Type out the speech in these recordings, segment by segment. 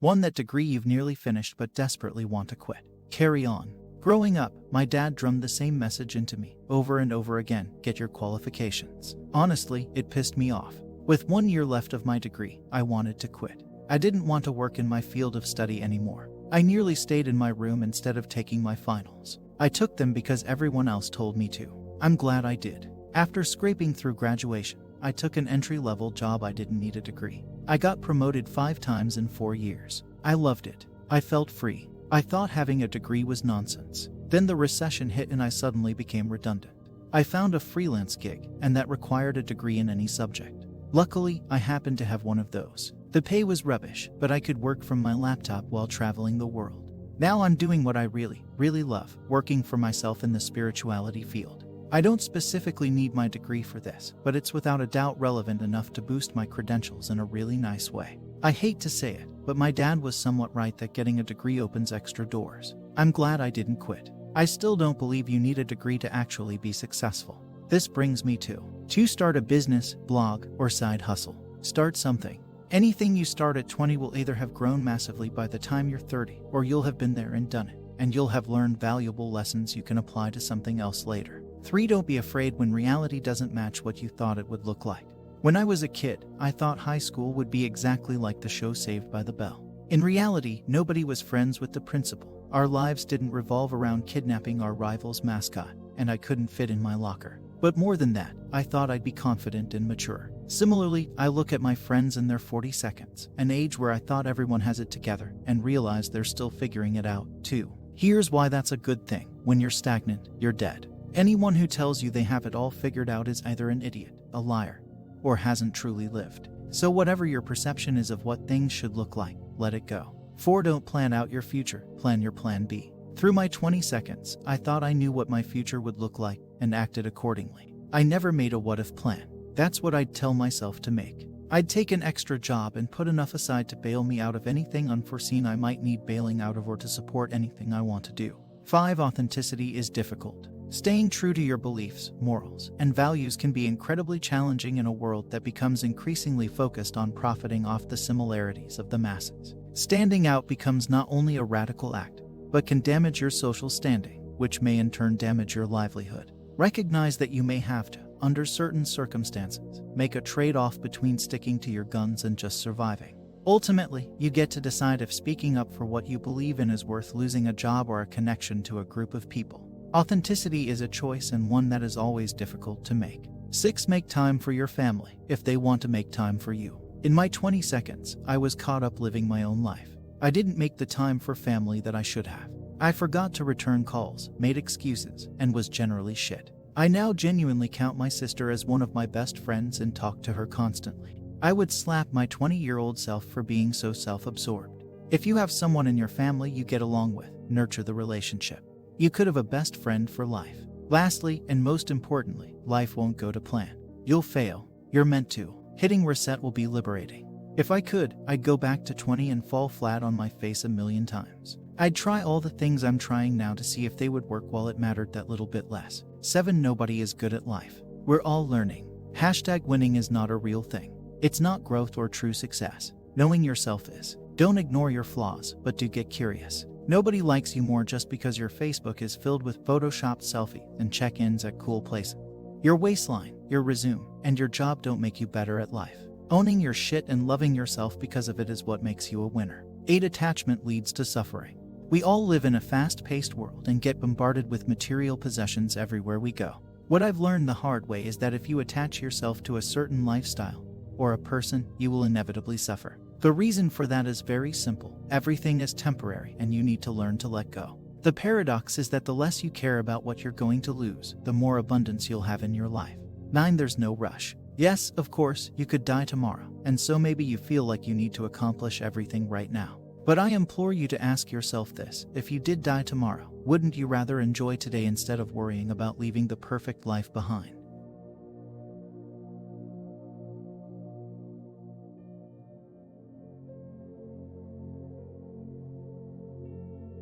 One, that degree you've nearly finished but desperately want to quit. Carry on. Growing up, my dad drummed the same message into me over and over again: get your qualifications. Honestly, it pissed me off. With 1 year left of my degree, I wanted to quit. I didn't want to work in my field of study anymore. I nearly stayed in my room instead of taking my finals. I took them because everyone else told me to. I'm glad I did. After scraping through graduation, I took an entry-level job. I didn't need a degree. I got promoted 5 times in 4 years. I loved it. I felt free. I thought having a degree was nonsense. Then the recession hit and I suddenly became redundant. I found a freelance gig, and that required a degree in any subject. Luckily, I happened to have one of those. The pay was rubbish, but I could work from my laptop while traveling the world. Now I'm doing what I really love, working for myself in the spirituality field. I don't specifically need my degree for this, but it's without a doubt relevant enough to boost my credentials in a really nice way. I hate to say it, but my dad was somewhat right that getting a degree opens extra doors. I'm glad I didn't quit. I still don't believe you need a degree to actually be successful. This brings me to start a business, blog, or side hustle. Start something. Anything you start at 20 will either have grown massively by the time you're 30, or you'll have been there and done it, and you'll have learned valuable lessons you can apply to something else later. 3. Don't be afraid when reality doesn't match what you thought it would look like. When I was a kid, I thought high school would be exactly like the show Saved by the Bell. In reality, nobody was friends with the principal. Our lives didn't revolve around kidnapping our rival's mascot, and I couldn't fit in my locker. But more than that, I thought I'd be confident and mature. Similarly, I look at my friends in their 40s, an age where I thought everyone has it together, and realize they're still figuring it out, too. Here's why that's a good thing. When you're stagnant, you're dead. Anyone who tells you they have it all figured out is either an idiot, a liar, or hasn't truly lived. So whatever your perception is of what things should look like, let it go. 4. Don't plan out your future, plan your plan B. Through my 20s, I thought I knew what my future would look like and acted accordingly. I never made a what-if plan. That's what I'd tell myself to make. I'd take an extra job and put enough aside to bail me out of anything unforeseen I might need bailing out of, or to support anything I want to do. 5. Authenticity is difficult. Staying true to your beliefs, morals, and values can be incredibly challenging in a world that becomes increasingly focused on profiting off the similarities of the masses. Standing out becomes not only a radical act, but can damage your social standing, which may in turn damage your livelihood. Recognize that you may have to, under certain circumstances, make a trade-off between sticking to your guns and just surviving. Ultimately, you get to decide if speaking up for what you believe in is worth losing a job or a connection to a group of people. Authenticity is a choice, and one that is always difficult to make. 6. Make time for your family if they want to make time for you. In my 20s, I was caught up living my own life. I didn't make the time for family that I should have. I forgot to return calls, made excuses, and was generally shit. I now genuinely count my sister as one of my best friends and talk to her constantly. I would slap my 20-year-old self for being so self-absorbed. If you have someone in your family you get along with, nurture the relationship. You could have a best friend for life. Lastly, and most importantly, life won't go to plan. You'll fail. You're meant to. Hitting reset will be liberating. If I could, I'd go back to 20 and fall flat on my face a million times. I'd try all the things I'm trying now to see if they would work while it mattered that little bit less. 7. Nobody is good at life. We're all learning. #winning is not a real thing. It's not growth or true success. Knowing yourself is. Don't ignore your flaws, but do get curious. Nobody likes you more just because your Facebook is filled with photoshopped selfies and check-ins at cool places. Your waistline, your resume, and your job don't make you better at life. Owning your shit and loving yourself because of it is what makes you a winner. 8. Attachment leads to suffering. We all live in a fast-paced world and get bombarded with material possessions everywhere we go. What I've learned the hard way is that if you attach yourself to a certain lifestyle or a person, you will inevitably suffer. The reason for that is very simple. Everything is temporary, and you need to learn to let go. The paradox is that the less you care about what you're going to lose, the more abundance you'll have in your life. 9. There's no rush. Yes, of course, you could die tomorrow, and so maybe you feel like you need to accomplish everything right now. But I implore you to ask yourself this: if you did die tomorrow, wouldn't you rather enjoy today instead of worrying about leaving the perfect life behind?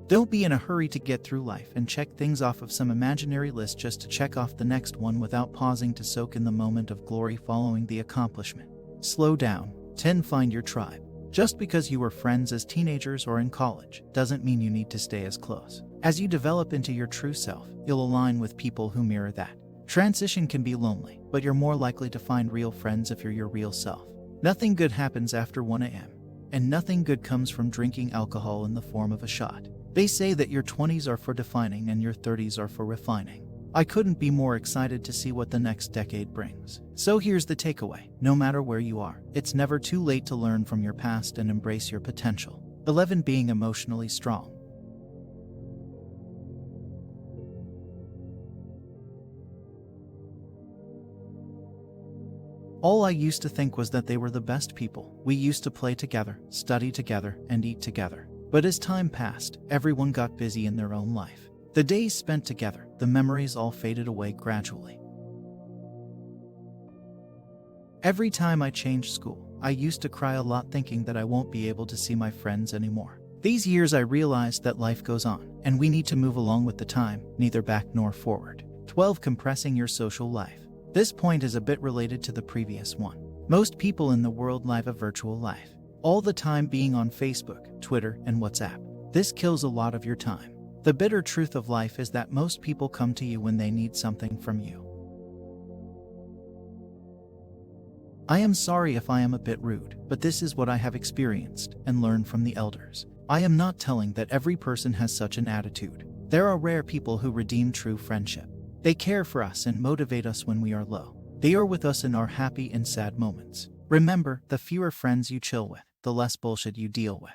Don't be in a hurry to get through life and check things off of some imaginary list just to check off the next one without pausing to soak in the moment of glory following the accomplishment. Slow down. 10. Find your tribe. Just because you were friends as teenagers or in college doesn't mean you need to stay as close. As you develop into your true self, you'll align with people who mirror that. Transition can be lonely, but you're more likely to find real friends if you're your real self. Nothing good happens after 1 a.m., and nothing good comes from drinking alcohol in the form of a shot. They say that your 20s are for defining and your 30s are for refining. I couldn't be more excited to see what the next decade brings. So here's the takeaway. No matter where you are, it's never too late to learn from your past and embrace your potential. 11. Being emotionally strong. All I used to think was that they were the best people. We used to play together, study together, and eat together. But as time passed, everyone got busy in their own life. The days spent together, the memories all faded away gradually. Every time I changed school, I used to cry a lot thinking that I won't be able to see my friends anymore. These years I realized that life goes on, and we need to move along with the time, neither back nor forward. 12. Compressing your social life. This point is a bit related to the previous one. Most people in the world live a virtual life, all the time being on Facebook, Twitter, and WhatsApp. This kills a lot of your time. The bitter truth of life is that most people come to you when they need something from you. I am sorry if I am a bit rude, but this is what I have experienced and learned from the elders. I am not telling that every person has such an attitude. There are rare people who redeem true friendship. They care for us and motivate us when we are low. They are with us in our happy and sad moments. Remember, the fewer friends you chill with, the less bullshit you deal with.